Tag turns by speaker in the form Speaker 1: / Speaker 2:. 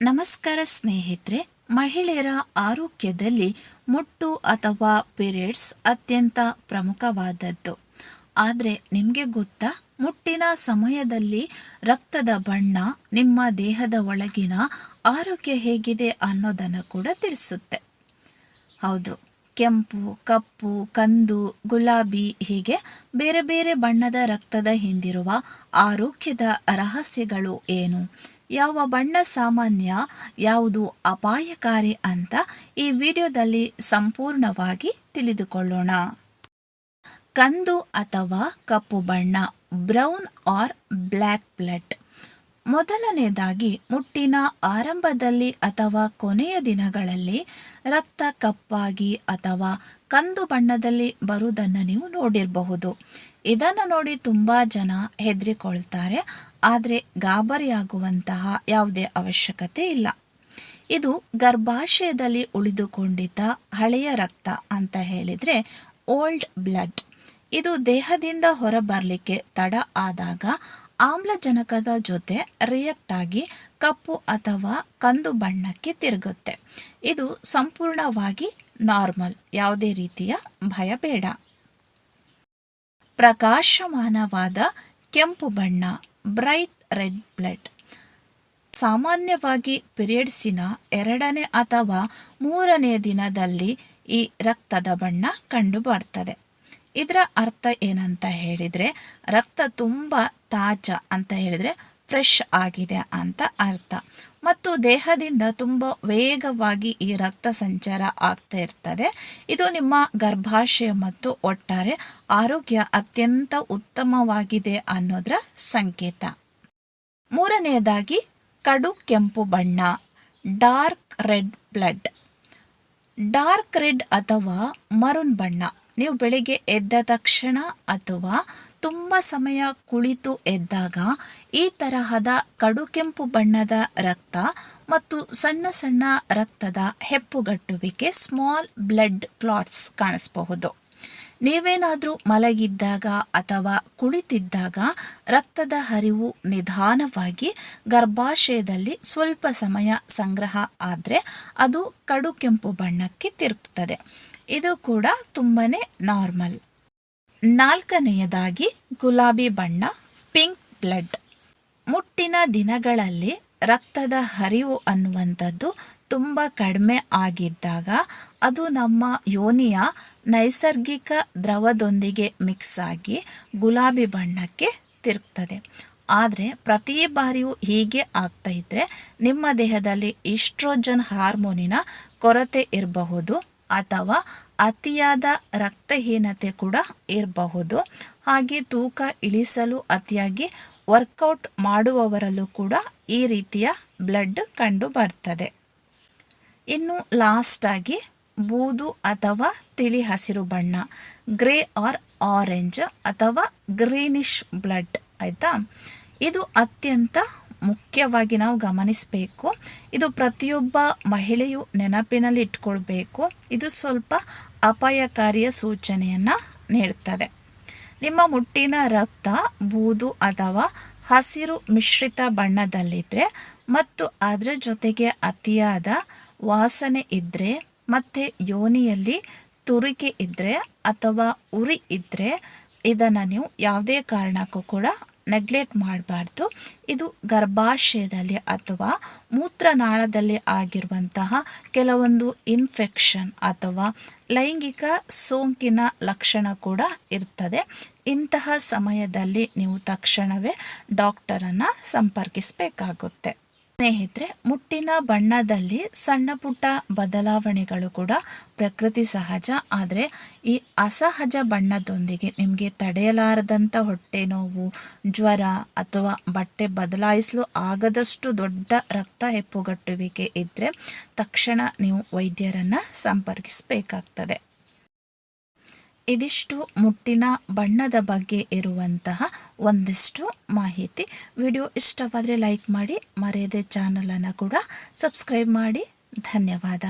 Speaker 1: ನಮಸ್ಕಾರ ಸ್ನೇಹಿತರೆ. ಮಹಿಳೆಯರ ಆರೋಗ್ಯದಲ್ಲಿ ಮುಟ್ಟು ಅಥವಾ ಪೀರಿಯಡ್ಸ್ ಅತ್ಯಂತ ಪ್ರಮುಖವಾದದ್ದು. ಆದರೆ ನಿಮಗೆ ಗೊತ್ತಾ, ಮುಟ್ಟಿನ ಸಮಯದಲ್ಲಿ ರಕ್ತದ ಬಣ್ಣ ನಿಮ್ಮ ದೇಹದ ಒಳಗಿನ ಆರೋಗ್ಯ ಹೇಗಿದೆ ಅನ್ನೋದನ್ನು ಕೂಡ ತಿಳಿಸುತ್ತೆ. ಹೌದು, ಕೆಂಪು, ಕಪ್ಪು, ಕಂದು, ಗುಲಾಬಿ ಹೀಗೆ ಬೇರೆ ಬೇರೆ ಬಣ್ಣದ ರಕ್ತದ ಹಿಂದಿರುವ ಆರೋಗ್ಯದ ರಹಸ್ಯಗಳು ಏನು, ಯಾವ ಬಣ್ಣ ಸಾಮಾನ್ಯ, ಯಾವುದು ಅಪಾಯಕಾರಿ ಅಂತ ಈ ವಿಡಿಯೋದಲ್ಲಿ ಸಂಪೂರ್ಣವಾಗಿ ತಿಳಿದುಕೊಳ್ಳೋಣ. ಕಂದು ಅಥವಾ ಕಪ್ಪು ಬಣ್ಣ, ಬ್ರೌನ್ ಆರ್ ಬ್ಲ್ಯಾಕ್ ಬ್ಲಡ್. ಮೊದಲನೇದಾಗಿ, ಮುಟ್ಟಿನ ಆರಂಭದಲ್ಲಿ ಅಥವಾ ಕೊನೆಯ ದಿನಗಳಲ್ಲಿ ರಕ್ತ ಕಪ್ಪಾಗಿ ಅಥವಾ ಕಂದು ಬಣ್ಣದಲ್ಲಿ ಬರುವುದನ್ನು ನೀವು ನೋಡಿರಬಹುದು. ಇದನ್ನು ನೋಡಿ ತುಂಬ ಜನ ಹೆದರಿಕೊಳ್ತಾರೆ, ಆದರೆ ಗಾಬರಿಯಾಗುವಂತಹ ಯಾವುದೇ ಅವಶ್ಯಕತೆ ಇಲ್ಲ. ಇದು ಗರ್ಭಾಶಯದಲ್ಲಿ ಉಳಿದುಕೊಂಡಿದ್ದ ಹಳೆಯ ರಕ್ತ ಅಂತ ಹೇಳಿದರೆ ಓಲ್ಡ್ ಬ್ಲಡ್. ಇದು ದೇಹದಿಂದ ಹೊರಬರಲಿಕ್ಕೆ ತಡ ಆದಾಗ ಆಮ್ಲಜನಕದ ಜೊತೆ ರಿಯಾಕ್ಟ್ ಆಗಿ ಕಪ್ಪು ಅಥವಾ ಕಂದು ಬಣ್ಣಕ್ಕೆ ತಿರುಗುತ್ತೆ. ಇದು ಸಂಪೂರ್ಣವಾಗಿ ನಾರ್ಮಲ್, ಯಾವುದೇ ರೀತಿಯ ಭಯ ಬೇಡ. ಪ್ರಕಾಶಮಾನವಾದ ಕೆಂಪು ಬಣ್ಣ, ಬ್ರೈಟ್ ರೆಡ್ ಬ್ಲಡ್. ಸಾಮಾನ್ಯವಾಗಿ ಪೀರಿಯಡ್ಸಿನ 2ನೇ ಅಥವಾ 3ನೇ ದಿನದಲ್ಲಿ ಈ ರಕ್ತದ ಬಣ್ಣ ಕಂಡು ಬರ್ತದೆ. ಇದರ ಅರ್ಥ ಏನಂತ ಹೇಳಿದರೆ, ರಕ್ತ ತುಂಬ ತಾಜಾ ಅಂತ ಹೇಳಿದರೆ ಫ್ರೆಶ್ ಆಗಿದೆ ಅಂತ ಅರ್ಥ. ಮತ್ತು ದೇಹದಿಂದ ತುಂಬ ವೇಗವಾಗಿ ಈ ರಕ್ತ ಸಂಚಾರ ಆಗ್ತಾ ಇರ್ತದೆ. ಇದು ನಿಮ್ಮ ಗರ್ಭಾಶಯ ಮತ್ತು ಒಟ್ಟಾರೆ ಆರೋಗ್ಯ ಅತ್ಯಂತ ಉತ್ತಮವಾಗಿದೆ ಅನ್ನೋದರ ಸಂಕೇತ. 3ನೇದಾಗಿ, ಕಡು ಕೆಂಪು ಬಣ್ಣ, dark red blood. Dark red ಅಥವಾ ಮರೂನ್ ಬಣ್ಣ. ನೀವು ಬೆಳಿಗ್ಗೆ ಎದ್ದ ತಕ್ಷಣ ಅಥವಾ ತುಂಬ ಸಮಯ ಕುಳಿತು ಎದ್ದಾಗ ಈ ತರಹದ ಕಡು ಕೆಂಪು ಬಣ್ಣದ ರಕ್ತ ಮತ್ತು ಸಣ್ಣ ಸಣ್ಣ ರಕ್ತದ ಹೆಪ್ಪುಗಟ್ಟುವಿಕೆ, ಸ್ಮಾಲ್ ಬ್ಲಡ್ ಕ್ಲಾಟ್ಸ್ ಕಾಣಿಸಬಹುದು. ನೀವೇನಾದರೂ ಮಲಗಿದ್ದಾಗ ಅಥವಾ ಕುಳಿತಿದ್ದಾಗ ರಕ್ತದ ಹರಿವು ನಿಧಾನವಾಗಿ ಗರ್ಭಾಶಯದಲ್ಲಿ ಸ್ವಲ್ಪ ಸಮಯ ಸಂಗ್ರಹ ಆದರೆ ಅದು ಕಡು ಕೆಂಪು ಬಣ್ಣಕ್ಕೆ ತಿರುಗ್ತದೆ. ಇದು ಕೂಡ ತುಂಬಾನೇ ನಾರ್ಮಲ್. 4ನೇದಾಗಿ, ಗುಲಾಬಿ ಬಣ್ಣ, ಪಿಂಕ್ ಬ್ಲಡ್. ಮುಟ್ಟಿನ ದಿನಗಳಲ್ಲಿ ರಕ್ತದ ಹರಿವು ಅನ್ನುವಂಥದ್ದು ತುಂಬ ಕಡಿಮೆ ಆಗಿದ್ದಾಗ ಅದು ನಮ್ಮ ಯೋನಿಯ ನೈಸರ್ಗಿಕ ದ್ರವದೊಂದಿಗೆ ಮಿಕ್ಸ್ ಆಗಿ ಗುಲಾಬಿ ಬಣ್ಣಕ್ಕೆ ತಿರುಗ್ತದೆ. ಆದರೆ ಪ್ರತಿ ಬಾರಿಯೂ ಹೀಗೆ ಆಗ್ತಾ ಇದ್ದರೆ ನಿಮ್ಮ ದೇಹದಲ್ಲಿ ಈಸ್ಟ್ರೋಜನ್ ಹಾರ್ಮೋನಿನ ಕೊರತೆ ಇರಬಹುದು ಅಥವಾ ಅತಿಯಾದ ರಕ್ತಹೀನತೆ ಕೂಡ ಇರಬಹುದು. ಹಾಗೆ ತೂಕ ಇಳಿಸಲು ಅತಿಯಾಗಿ ವರ್ಕೌಟ್ ಮಾಡುವವರಲ್ಲೂ ಕೂಡ ಈ ರೀತಿಯ ಬ್ಲಡ್ ಕಂಡು ಬರ್ತದೆ. ಇನ್ನು ಲಾಸ್ಟಾಗಿ, ಬೂದು ಅಥವಾ ತಿಳಿ ಹಸಿರು ಬಣ್ಣ, ಗ್ರೇ ಆರ್ ಆರೆಂಜ್ ಅಥವಾ ಗ್ರೀನಿಶ್ ಬ್ಲಡ್. ಆಯಿತಾ, ಇದು ಅತ್ಯಂತ ಮುಖ್ಯವಾಗಿ ನಾವು ಗಮನಿಸಬೇಕು. ಇದು ಪ್ರತಿಯೊಬ್ಬ ಮಹಿಳೆಯು ನೆನಪಿನಲ್ಲಿ ಇಟ್ಕೊಳ್ಬೇಕು. ಇದು ಸ್ವಲ್ಪ ಅಪಾಯಕಾರಿಯ ಸೂಚನೆಯನ್ನು ನೀಡುತ್ತದೆ. ನಿಮ್ಮ ಮುಟ್ಟಿನ ರಕ್ತ ಬೂದು ಅಥವಾ ಹಸಿರು ಮಿಶ್ರಿತ ಬಣ್ಣದಲ್ಲಿದ್ದರೆ ಮತ್ತು ಅದರ ಜೊತೆಗೆ ಅತಿಯಾದ ವಾಸನೆ ಇದ್ದರೆ ಮತ್ತು ಯೋನಿಯಲ್ಲಿ ತುರಿಕೆ ಇದ್ದರೆ ಅಥವಾ ಉರಿ ಇದ್ದರೆ ಇದನ್ನು ನೀವು ಯಾವುದೇ ಕಾರಣಕ್ಕೂ ಕೂಡ ನೆಗ್ಲೆಕ್ಟ್ ಮಾಡಬಾರ್ದು. ಇದು ಗರ್ಭಾಶಯದಲ್ಲಿ ಅಥವಾ ಮೂತ್ರನಾಳದಲ್ಲಿ ಆಗಿರುವಂತಹ ಕೆಲವೊಂದು ಇನ್ಫೆಕ್ಷನ್ ಅಥವಾ ಲೈಂಗಿಕ ಸೋಂಕಿನ ಲಕ್ಷಣ ಕೂಡ ಇರ್ತದೆ. ಇಂತಹ ಸಮಯದಲ್ಲಿ ನೀವು ತಕ್ಷಣವೇ ಡಾಕ್ಟರನ್ನು ಸಂಪರ್ಕಿಸಬೇಕಾಗುತ್ತೆ. ಸ್ನೇಹಿತರೆ, ಮುಟ್ಟಿನ ಬಣ್ಣದಲ್ಲಿ ಸಣ್ಣ ಪುಟ್ಟ ಬದಲಾವಣೆಗಳು ಕೂಡ ಪ್ರಕೃತಿ ಸಹಜ. ಆದರೆ ಈ ಅಸಹಜ ಬಣ್ಣದೊಂದಿಗೆ ನಿಮಗೆ ತಡೆಯಲಾರದಂಥ ಹೊಟ್ಟೆ ನೋವು, ಜ್ವರ ಅಥವಾ ಬಟ್ಟೆ ಬದಲಾಯಿಸಲು ಆಗದಷ್ಟು ದೊಡ್ಡ ರಕ್ತ ಹೆಪ್ಪುಗಟ್ಟುವಿಕೆ ಇದ್ದರೆ ತಕ್ಷಣ ನೀವು ವೈದ್ಯರನ್ನು ಸಂಪರ್ಕಿಸಬೇಕಾಗ್ತದೆ. ಇದಿಷ್ಟು ಮುಟ್ಟಿನ ಬಣ್ಣದ ಬಗ್ಗೆ ಇರುವಂತಹ ಒಂದಿಷ್ಟು ಮಾಹಿತಿ. ವಿಡಿಯೋ ಇಷ್ಟವಾದರೆ ಲೈಕ್ ಮಾಡಿ, ಮರೆಯದೆ ಚಾನಲನ್ನು ಕೂಡ ಸಬ್ಸ್ಕ್ರೈಬ್ ಮಾಡಿ. ಧನ್ಯವಾದ.